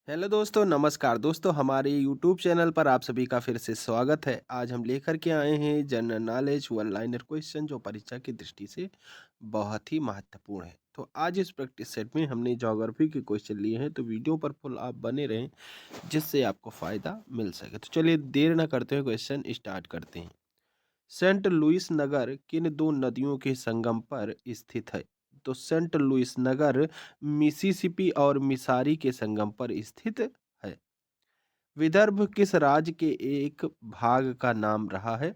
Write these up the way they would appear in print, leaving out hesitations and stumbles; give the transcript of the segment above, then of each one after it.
Hello दोस्तों, नमस्कार दोस्तों, हमारे यूट्यूब चैनल पर आप सभी का फिर से स्वागत है। आज हम लेकर के आए हैं general knowledge one liner question जो परीक्षा की दृष्टि से बहुत ही महत्वपूर्ण है। तो आज इस प्रैक्टिस सेट में हमने ज्योग्राफी के क्वेश्चन लिए हैं, तो वीडियो पर फुल आप बने रहें जिससे आपको फ़ायदा मिल सके। तो चलिए देर न करते हुए क्वेश्चन स्टार्ट करते हैं। सेंट लुइस नगर किन दो नदियों के संगम पर स्थित है? तो सेंट लुइस नगर मिसिसिपी और मिसारी के संगम पर स्थित है। विदर्भ किस राज्य के एक भाग का नाम रहा है?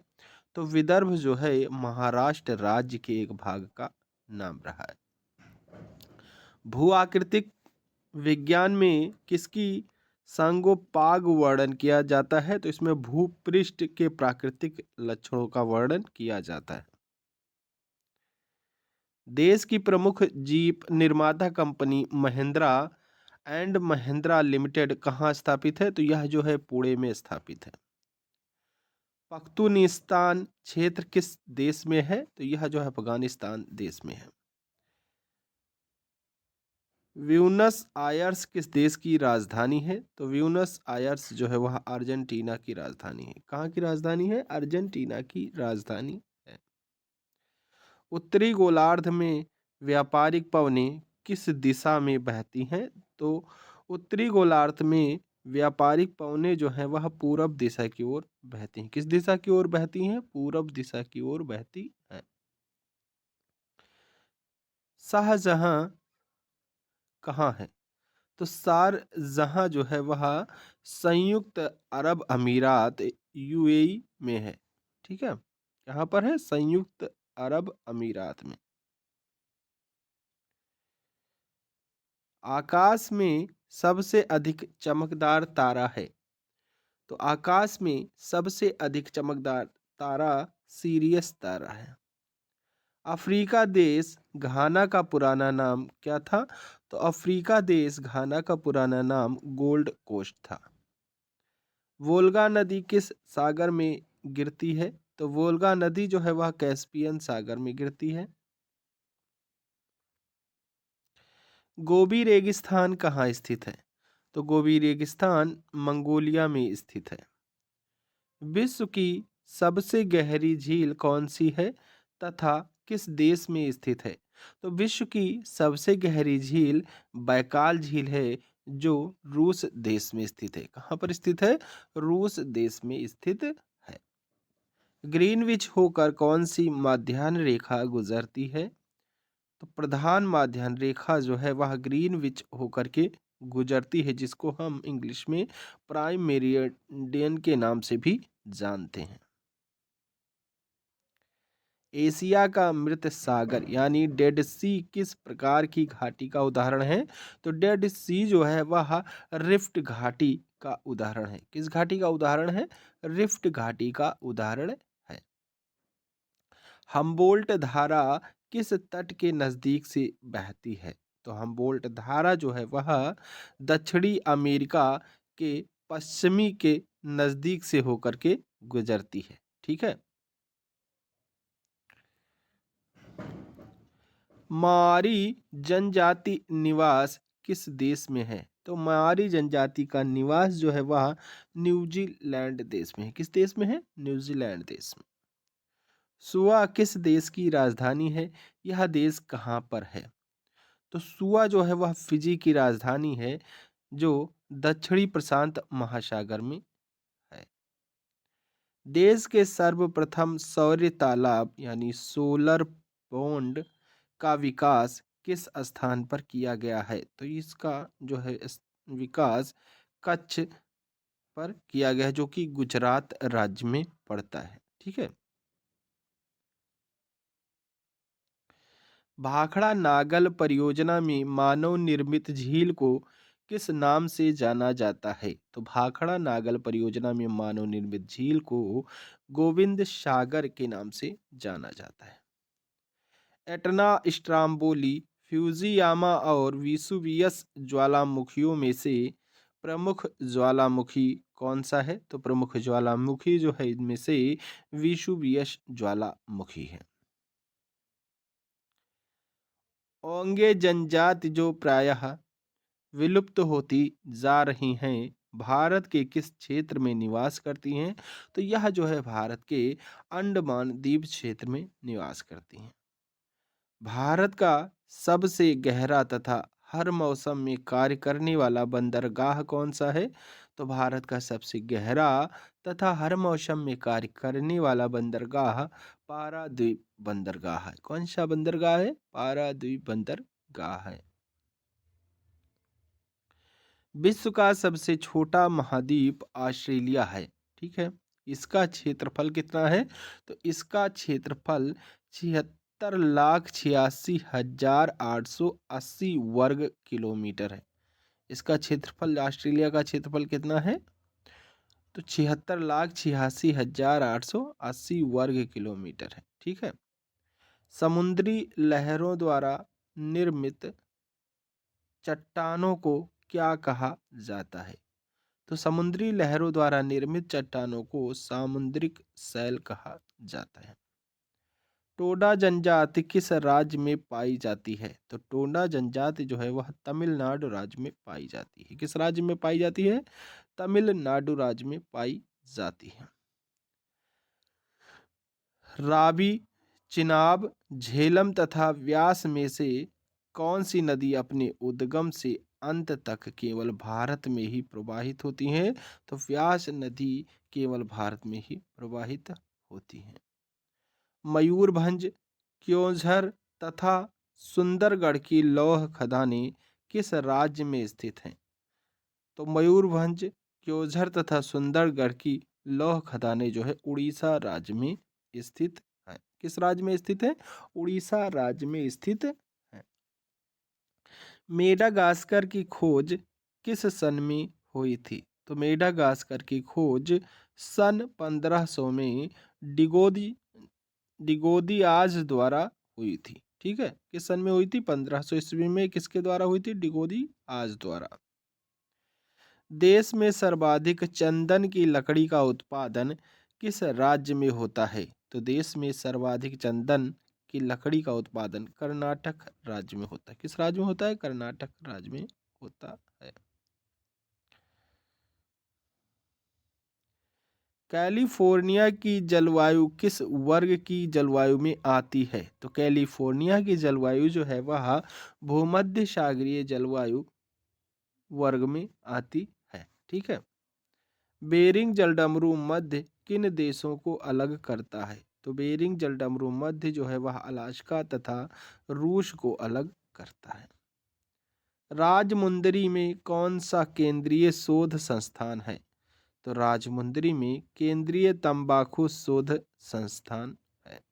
तो विदर्भ जो है महाराष्ट्र राज्य के एक भाग का नाम रहा है। भू आकृतिक विज्ञान में किसकी सांगोपांग वर्णन किया जाता है? तो इसमें भूपृष्ठ के प्राकृतिक लक्षणों का वर्णन किया जाता है। देश की प्रमुख जीप निर्माता company Mahindra and Mahindra limited कहाँ स्थापित है? तो यह जो है पुणे में स्थापित है। पख्तूनिस्तान क्षेत्र किस देश में है? तो यह जो है अफगानिस्तान देश में है। ब्यूनस आयर्स किस देश की राजधानी है? तो ब्यूनस आयर्स जो है वह अर्जेंटीना की राजधानी है। कहाँ की राजधानी है? अर्जेंटीना की राजधानी है। उत्तरी गोलार्ध में व्यापारिक पवनें किस दिशा में बहती हैं? तो उत्तरी गोलार्ध में व्यापारिक पवनें जो हैं वह पूरब दिशा की ओर बहती हैं। किस दिशा की ओर बहती हैं? पूरब दिशा की ओर बहती हैं। शाहजहां कहाँ है? तो शारजहां जो है वह संयुक्त अरब अमीरात यूएई में है। ठीक है, यहाँ पर है संयुक्त अरब अमीरात में। आकाश में सबसे अधिक चमकदार तारा है? तो आकाश में सबसे अधिक चमकदार तारा सीरियस तारा है। अफ्रीका देश घाना का पुराना नाम क्या था? तो अफ्रीका देश घाना का पुराना नाम गोल्ड कोस्ट था। वोल्गा नदी किस सागर में गिरती है? तो वोल्गा नदी जो है वह कैस्पियन सागर में गिरती है। गोबी रेगिस्तान कहाँ स्थित है? तो गोबी रेगिस्तान मंगोलिया में स्थित है। विश्व की सबसे गहरी झील कौन सी है तथा किस देश में स्थित है? तो विश्व की सबसे गहरी झील बैकाल झील है जो रूस देश में स्थित है। कहाँ पर स्थित है? रूस देश में स्थित है। ग्रीनविच होकर कौन सी माध्यान्ह रेखा गुजरती है? तो प्रधान माध्यान्ह रेखा जो है वह ग्रीनविच होकर के गुजरती है, जिसको हम इंग्लिश में प्राइम मेरिडियन के नाम से भी जानते हैं। एशिया का मृत सागर यानी डेड सी किस प्रकार की घाटी का उदाहरण है? तो डेड सी जो है वह रिफ्ट घाटी का उदाहरण है। किस घाटी का उदाहरण है? रिफ्ट घाटी का उदाहरण है। हम्बोल्ट धारा किस तट के नजदीक से बहती है? तो हम्बोल्ट धारा जो है वह दक्षिणी अमेरिका के पश्चिमी के नजदीक से होकर के गुजरती है। ठीक है। मारी जनजाति निवास किस देश में है? तो मारी जनजाति का निवास जो है वह न्यूजीलैंड देश में है। किस देश में है? न्यूजीलैंड देश में। सुआ किस देश की राजधानी है? यह देश कहाँ पर है? तो सुआ जो है वह फिजी की राजधानी है जो दक्षिणी प्रशांत महासागर में है। देश के सर्वप्रथम सौर्य तालाब यानी सोलर पौंड का विकास किस स्थान पर किया गया है? तो इसका जो है विकास कच्छ पर किया गया है जो कि गुजरात राज्य में पड़ता है। ठीक है। भाखड़ा नागल परियोजना में मानव निर्मित झील को किस नाम से जाना जाता है? तो भाखड़ा नागल परियोजना में मानव निर्मित झील को गोविंद सागर के नाम से जाना जाता है। एटना, स्ट्राम्बोली, फ्यूजियामा और विसुवियस ज्वालामुखियों में से प्रमुख ज्वालामुखी कौन सा है? तो प्रमुख ज्वालामुखी जो है इनमें से विसुवियस ज्वालामुखी है। ओंगे जनजाति जो प्रायः विलुप्त होती जा रही हैं भारत के किस क्षेत्र में निवास करती हैं? तो यह जो है भारत के अंडमान द्वीप क्षेत्र में निवास करती हैं। भारत का सबसे गहरा तथा हर मौसम में कार्य करने वाला बंदरगाह कौन सा है? तो भारत का सबसे गहरा तथा हर मौसम में कार्य करने वाला बंदरगाह पारादीप बंदरगाह है। कौन सा बंदरगाह है? पारादीप बंदरगाह है। विश्व का सबसे छोटा महाद्वीप ऑस्ट्रेलिया है। ठीक है। इसका क्षेत्रफल कितना है? तो इसका क्षेत्रफल 76,86,880 वर्ग किलोमीटर है। इसका क्षेत्रफल, ऑस्ट्रेलिया का क्षेत्रफल कितना है? तो 76,86,880 वर्ग किलोमीटर है। ठीक है। समुद्री लहरों द्वारा निर्मित चट्टानों को क्या कहा जाता है? तो समुद्री लहरों द्वारा निर्मित चट्टानों को सामुद्रिक शैल कहा जाता है। टोडा जनजाति किस राज्य में पाई जाती है? तो टोडा जनजाति जो है वह तमिलनाडु राज्य में पाई जाती है। किस राज्य में पाई जाती है? तमिलनाडु राज्य में पाई जाती है। रावी, चिनाब, झेलम तथा व्यास में से कौन सी नदी अपने उद्गम से अंत तक केवल भारत में ही प्रवाहित होती हैं? तो व्यास नदी केवल भारत में ही प्रवाहित होती है। मयूरभंज, क्योंझर तथा सुंदरगढ़ की लौह खदानें किस राज्य में स्थित हैं? तो मयूरभंज, क्योंझर तथा सुंदरगढ़ की लौह खदानें जो है उड़ीसा राज्य में स्थित है। किस राज्य में स्थित है? उड़ीसा राज्य में स्थित है। मेडागास्कर की खोज किस सन में हुई थी? तो मेडागास्कर की खोज सन 1500 में डिगोदी डिगोदियाज द्वारा हुई थी। ठीक है। किस सन में हुई थी? 1500 ईस्वी में। किसके द्वारा हुई थी? डिगोदियाज द्वारा। देश में सर्वाधिक चंदन की लकड़ी का उत्पादन किस राज्य में होता है? तो देश में सर्वाधिक चंदन की लकड़ी का उत्पादन कर्नाटक राज्य में होता है। किस राज्य में होता है? कर्नाटक राज्य में होता है। कैलिफोर्निया की जलवायु किस वर्ग की जलवायु में आती है? तो कैलिफोर्निया की जलवायु जो है वह भूमध्य सागरीय जलवायु वर्ग में आती है। ठीक है। बेरिंग जलडमरू मध्य किन देशों को अलग करता है? तो बेरिंग जलडमरू मध्य जो है वह अलास्का तथा रूस को अलग करता है। राजमुंदरी में कौन सा केंद्रीय शोध संस्थान है? तो राजमुंदरी में केंद्रीय तंबाकू शोध संस्थान है।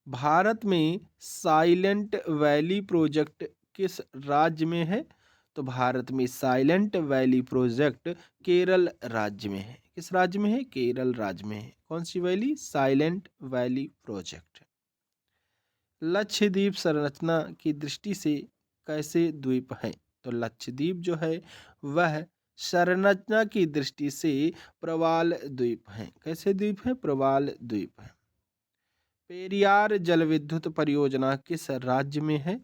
भारत में साइलेंट वैली प्रोजेक्ट किस राज्य में है? तो भारत में साइलेंट वैली प्रोजेक्ट केरल राज्य में है। किस राज्य में है? केरल राज्य में है। कौन सी valley? Silent valley project. Lakshadweep संरचना की दृष्टि से कैसे द्वीप है? तो लक्षद्वीप जो है वह संरचना की दृष्टि से प्रवाल द्वीप है। कैसे द्वीप है? प्रवाल द्वीप है। पेरियार जल विद्युत परियोजना किस राज्य में है?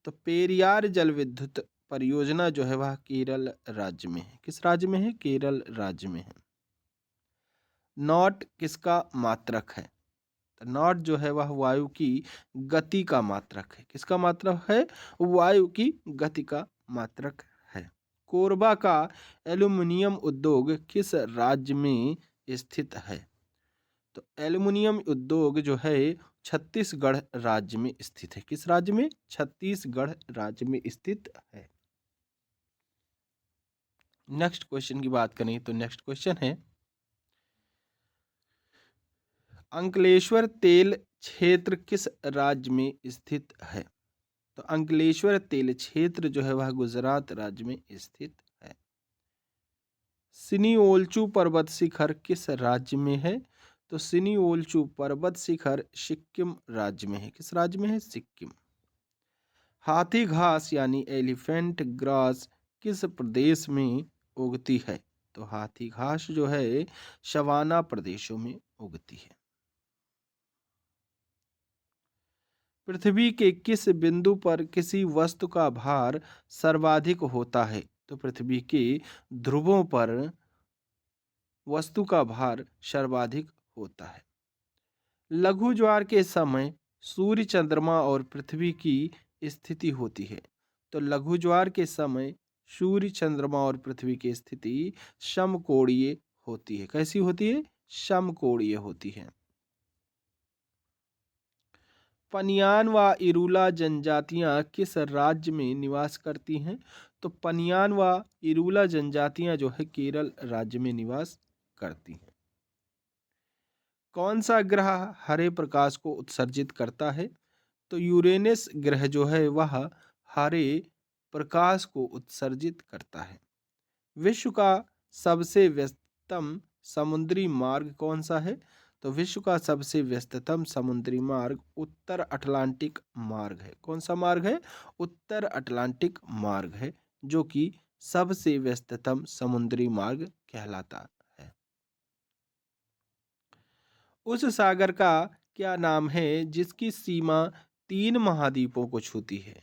तो पेरियार जल विद्युत परियोजना जो है वह केरल राज्य में है। किस राज्य में है? केरल राज्य में है। नॉट किसका मात्रक है? तो नॉट जो है वह वायु की गति का मात्रक है। किसका मात्रक है? वायु की गति का मात्रक है। कोरबा का एल्यूमिनियम उद्योग किस राज्य में स्थित है? तो एल्युमिनियम उद्योग जो है छत्तीसगढ़ राज्य में स्थित है। किस राज्य में? छत्तीसगढ़ राज्य में स्थित है। नेक्स्ट क्वेश्चन की बात करें तो नेक्स्ट क्वेश्चन है, अंकलेश्वर तेल क्षेत्र किस राज्य में स्थित है? तो अंकलेश्वर तेल क्षेत्र जो है वह गुजरात राज्य में स्थित है। सिनिओल्चू पर्वत शिखर किस राज्य में है? तो सिनिओल्चू पर्वत शिखर सिक्किम राज्य में है। किस राज्य में है? सिक्किम। हाथी घास यानी एलिफेंट ग्रास किस प्रदेश में उगती है? तो हाथी घास जो है सवाना प्रदेशों में उगती है। पृथ्वी के किस बिंदु पर किसी वस्तु का भार सर्वाधिक होता है? तो पृथ्वी के ध्रुवों पर वस्तु का भार सर्वाधिक होता है। लघु ज्वार के समय सूर्य, चंद्रमा और पृथ्वी की स्थिति होती है। तो लघु ज्वार के समय सूर्य, चंद्रमा और पृथ्वी की स्थिति समकोणीय होती है। कैसी होती है? समकोणीय होती है। पनियान व इरूला जनजातियां किस राज्य में निवास करती हैं? तो पनियान व इरूला जनजातियां जो है केरल राज्य में निवास करती हैं। कौन सा ग्रह हरे प्रकाश को उत्सर्जित करता है? तो यूरेनस ग्रह जो है वह हरे प्रकाश को उत्सर्जित करता है। विश्व का सबसे व्यस्ततम समुद्री मार्ग कौन सा है? तो विश्व का सबसे व्यस्ततम समुद्री मार्ग उत्तर अटलांटिक मार्ग है। कौन सा मार्ग है? उत्तर अटलांटिक मार्ग है, जो कि सबसे व्यस्ततम समुद्री मार्ग कहलाता है। उस सागर का क्या नाम है जिसकी सीमा 3 महाद्वीपों को छूती है?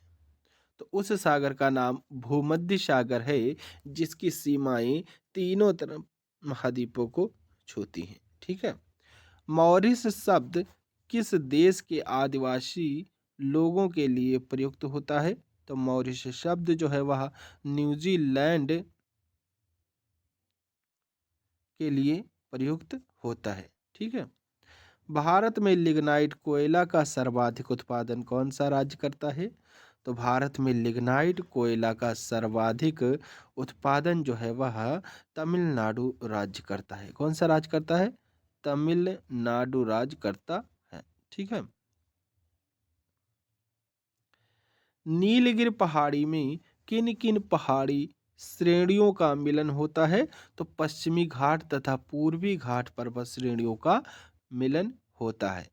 तो उस सागर का नाम भूमध्य सागर है, जिसकी सीमाएं तीनों तरफ महाद्वीपों को छूती हैं। ठीक है। मॉरिस शब्द किस देश के आदिवासी लोगों के लिए प्रयुक्त होता है? तो मॉरिस शब्द जो है वह न्यूजीलैंड के लिए प्रयुक्त होता है। ठीक है। भारत में लिग्नाइट कोयला का सर्वाधिक उत्पादन कौन सा राज्य करता है? तो भारत में लिग्नाइट कोयला का सर्वाधिक उत्पादन जो है वह तमिलनाडु राज्य करता है। कौन सा राज्य करता है? तमिलनाडु राज्य करता है। ठीक है। नीलगिरी पहाड़ी में किन किन पहाड़ी श्रेणियों का मिलन होता है? तो पश्चिमी घाट तथा पूर्वी घाट पर्वत श्रेणियों का मिलन होता है।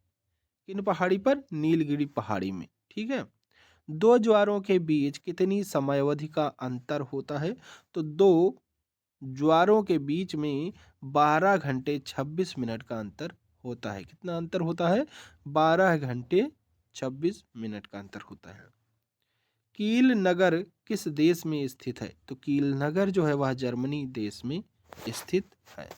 किन पहाड़ी पर? नीलगिरी पहाड़ी में। ठीक है। दो ज्वारों के बीच कितनी समयावधि का अंतर होता है? तो दो ज्वारों के बीच में 12 घंटे 26 मिनट का अंतर होता है। कितना अंतर होता है? 12 घंटे 26 मिनट का अंतर होता है। कील नगर किस देश में स्थित है? तो कील नगर जो है वह जर्मनी देश में स्थित है।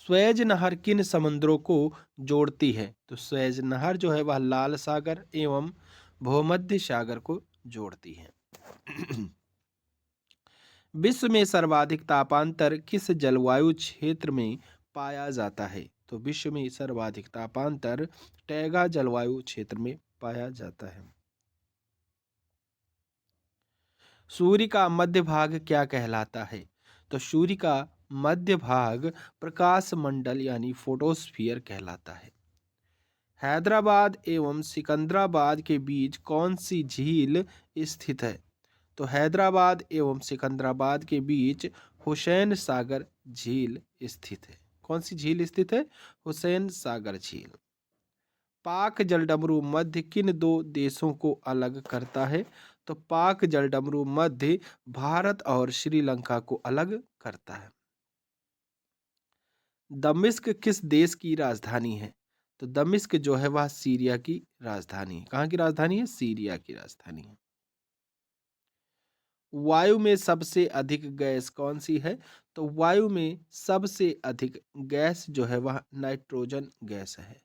स्वेज नहर किन समुद्रों को जोड़ती है? तो स्वेज नहर जो है वह लाल सागर एवं भूमध्य सागर को जोड़ती है। विश्व में सर्वाधिक तापांतर किस जलवायु क्षेत्र में पाया जाता है? तो विश्व में सर्वाधिक तापांतर टैगा जलवायु क्षेत्र में पाया जाता है। सूर्य का मध्य भाग क्या कहलाता है? तो सूर्य का मध्य भाग प्रकाश मंडल यानी फोटोस्फियर कहलाता है। हैदराबाद एवं सिकंदराबाद के बीच कौन सी झील स्थित है? तो हैदराबाद एवं सिकंदराबाद के बीच हुसैन सागर झील स्थित है। कौन सी झील स्थित है? हुसैन सागर झील। पाक जलडमरू मध्य किन दो देशों को अलग करता है? तो पाक जलडमरू मध्य भारत और श्रीलंका को अलग करता है। दमिश्क किस देश की राजधानी है? तो दमिश्क जो है वह सीरिया की राजधानी है। कहाँ की राजधानी है? सीरिया की राजधानी है। वायु में सबसे अधिक गैस कौन सी है? तो वायु में सबसे अधिक गैस जो है वह नाइट्रोजन गैस है।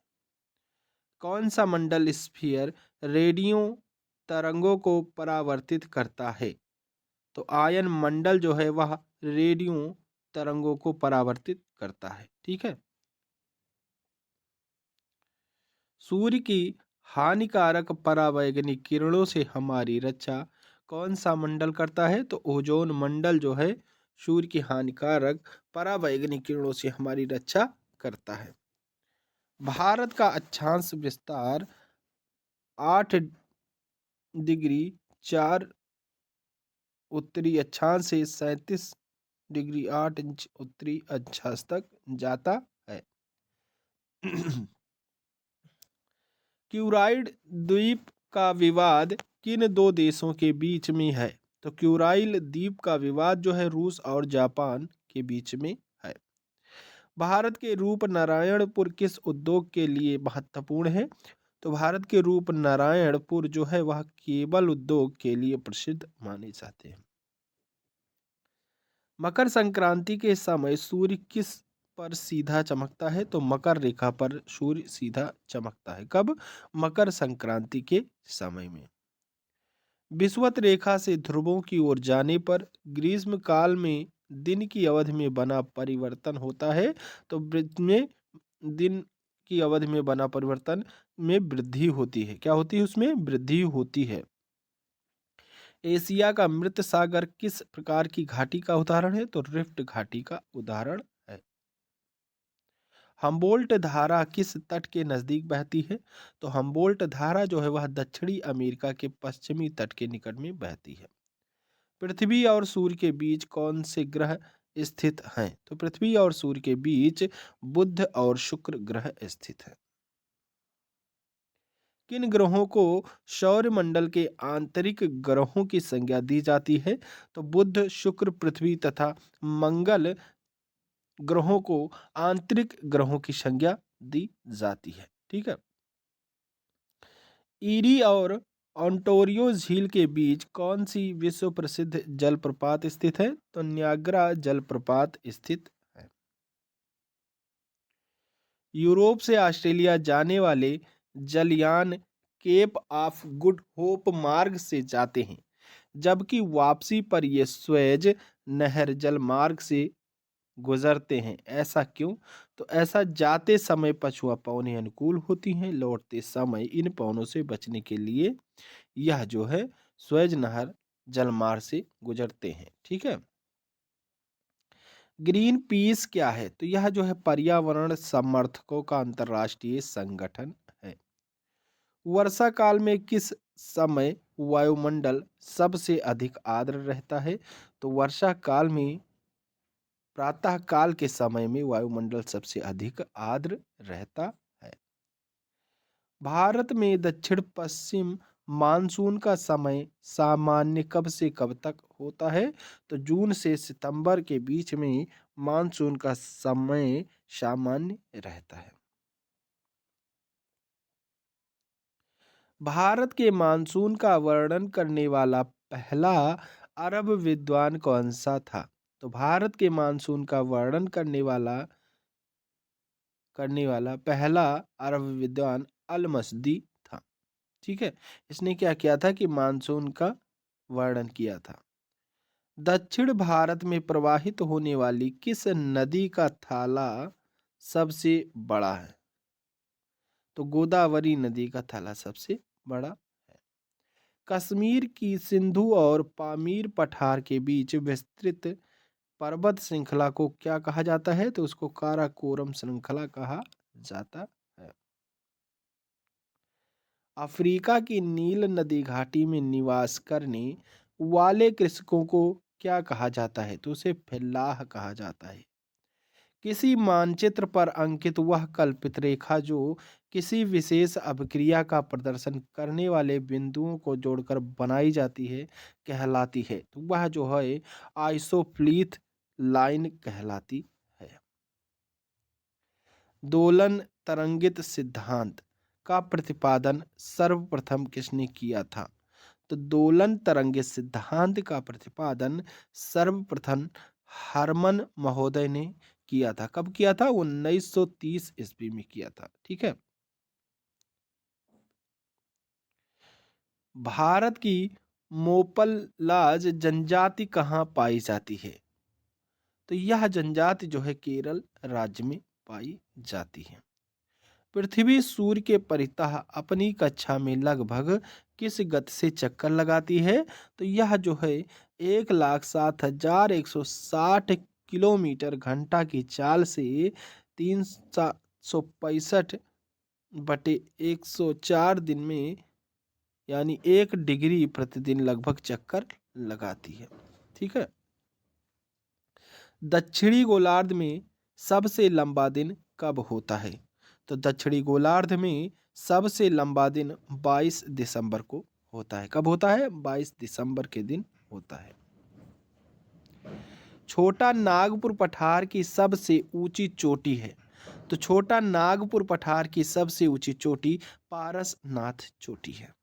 कौन सा मंडल स्फीयर रेडियो तरंगों को परावर्तित करता है? तो आयन मंडल जो है वह रेडियो तरंगों को परावर्तित करता है। ठीक है। सूर्य की हानिकारक परावैंगनिक किरणों से हमारी रक्षा कौन सा मंडल करता है? तो ओजोन मंडल जो है सूर्य की हानिकारक परावैंगनिक किरणों से हमारी रक्षा करता है। भारत का अक्षांश विस्तार 8 डिग्री 4 उत्तरी अक्षांश से 37 डिग्री 8 इंच उत्तरी अक्षांश तक जाता है। क्यूराइड द्वीप का विवाद किन दो देशों के बीच में है? तो क्यूराइल द्वीप का विवाद जो है रूस और जापान के बीच में है। भारत के रूपनारायणपुर किस उद्योग के लिए महत्वपूर्ण है? तो भारत के रूपनारायणपुर जो है वह केबल उद्योग के लिए प्रसिद्ध माने जाते हैं। मकर संक्रांति के समय सूर्य किस पर सीधा चमकता है? तो मकर रेखा पर सूर्य सीधा चमकता है। कब? मकर संक्रांति के समय में। विषुवत रेखा से ध्रुवों की ओर जाने पर ग्रीष्म काल में दिन की अवधि में बना परिवर्तन होता है। तो वृत्त में दिन की अवधि में बना परिवर्तन में वृद्धि होती है। क्या होती है? उसमें वृद्धि होती है। एशिया का मृत सागर किस प्रकार की घाटी का उदाहरण है? तो रिफ्ट घाटी का उदाहरण है। हम्बोल्ट धारा किस तट के नजदीक बहती है? तो हम्बोल्ट धारा जो है वह दक्षिणी अमेरिका के पश्चिमी तट के निकट में बहती है। पृथ्वी और सूर्य के बीच कौन से ग्रह स्थित हैं? तो पृथ्वी और सूर्य के बीच बुध और शुक्र ग्रह स्थित हैं। किन ग्रहों को सौरमंडल के आंतरिक ग्रहों की संज्ञा दी जाती है? तो बुध, शुक्र, पृथ्वी तथा मंगल ग्रहों को आंतरिक ग्रहों की संज्ञा दी जाती है। ठीक है। ईरी और ओंटारियो झील के बीच कौन सी विश्व प्रसिद्ध जलप्रपात स्थित है? तो न्याग्रा जलप्रपात स्थित है। यूरोप से ऑस्ट्रेलिया जाने वाले जलयान केप ऑफ गुड होप मार्ग से जाते हैं, जबकि वापसी पर ये स्वेज नहर जल मार्ग से गुजरते हैं। ऐसा क्यों? तो ऐसा जाते समय पछुआ पवनें अनुकूल होती हैं, लौटते समय इन पवनों से बचने के लिए यह जो है स्वेज नहर जलमार्ग से गुजरते हैं। ठीक है। ग्रीन पीस क्या है? तो यह जो है पर्यावरण समर्थकों का अंतर्राष्ट्रीय संगठन है। वर्षा काल में किस समय वायुमंडल सबसे अधिक आर्द्र रहता है? तो वर्षा काल में प्रातः काल के समय में वायुमंडल सबसे अधिक आर्द्र रहता है। भारत में दक्षिण पश्चिम मानसून का समय सामान्य कब से कब तक होता है? तो जून से सितंबर के बीच में मानसून का समय सामान्य रहता है। भारत के मानसून का वर्णन करने वाला पहला अरब विद्वान कौन सा था? तो भारत के मानसून का वर्णन करने वाला पहला अरब विद्वान अल-मसदी था। ठीक है। इसने क्या किया था कि मानसून का वर्णन किया था। दक्षिण भारत में प्रवाहित होने वाली किस नदी का थाला सबसे बड़ा है? तो गोदावरी नदी का थाला सबसे बड़ा है। कश्मीर की सिंधु और पामीर पठार के बीच विस्तृत पर्वत श्रृंखला को क्या कहा जाता है? तो उसको काराकोरम श्रृंखला कहा जाता है। अफ्रीका की नील नदी घाटी में निवास करने वाले कृषकों को क्या कहा जाता है? तो उसे फिल्लाह कहा जाता है। किसी मानचित्र पर अंकित वह कल्पित रेखा जो किसी विशेष अभिक्रिया का प्रदर्शन करने वाले बिंदुओं को जोड़कर बनाई जाती है कहलाती है। तो वह जो है आइसोप्लीथ लाइन कहलाती है। दोलन तरंगित सिद्धांत का प्रतिपादन सर्वप्रथम किसने किया था? तो दोलन तरंगित सिद्धांत का प्रतिपादन सर्वप्रथम हरमन महोदय ने किया था। कब किया था? 1930 ईस्वी में किया था। ठीक है। भारत की मोपललाज जनजाति कहाँ पाई जाती है? तो यह जनजाति जो है केरल राज्य में पाई जाती है। पृथ्वी सूर्य के परितः अपनी कक्षा में लगभग किस गति से चक्कर लगाती है? तो यह जो है 1,07,160 किलोमीटर घंटा की चाल से 365/104 दिन में यानी 1 डिग्री प्रतिदिन लगभग चक्कर लगाती है। ठीक है। दक्षिणी गोलार्ध में सबसे लंबा दिन कब होता है? तो दक्षिणी गोलार्ध में सबसे लंबा दिन 22 दिसंबर को होता है। कब होता है? 22 दिसंबर के दिन होता है। छोटा नागपुर पठार की सबसे ऊंची चोटी है? तो छोटा नागपुर पठार की सबसे ऊंची चोटी पारसनाथ चोटी है।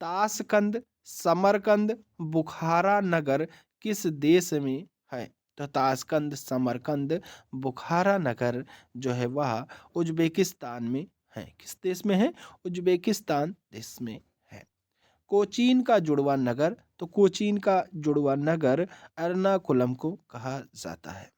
ताशकंद, समरकंद, बुखारा नगर किस देश में है? तो ताशकंद, समरकंद, बुखारा नगर जो है वह उज्बेकिस्तान में है। किस देश में है? उज्बेकिस्तान देश में है। कोचीन का जुड़वा नगर, तो कोचीन का जुड़वा नगर एर्नाकुलम को कहा जाता है।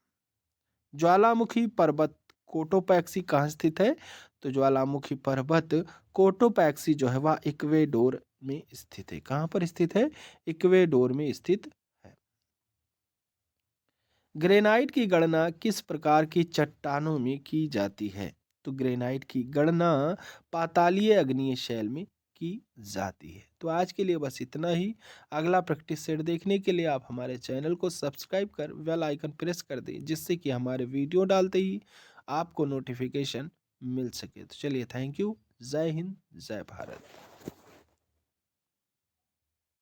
ज्वालामुखी पर्वत कोटोपैक्सी कहाँ स्थित है? तो ज्वालामुखी पर्वत कोटोपैक्सी जो है वह इक्वेडोर में स्थित है। कहाँ पर स्थित है? इक्वेडोर में स्थित है। ग्रेनाइट की गणना किस प्रकार की चट्टानों में की जाती है? तो ग्रेनाइट की गणना पातालीय अग्नीय शैल में की जाती है। तो आज के लिए बस इतना ही। अगला प्रैक्टिस सेट देखने के लिए आप हमारे चैनल को सब्सक्राइब कर बेल आइकन प्रेस कर दें, जिससे कि हमारे वीडियो डालते ही आपको नोटिफिकेशन मिल सके। तो चलिए, थैंक यू। जय हिंद, जय भारत।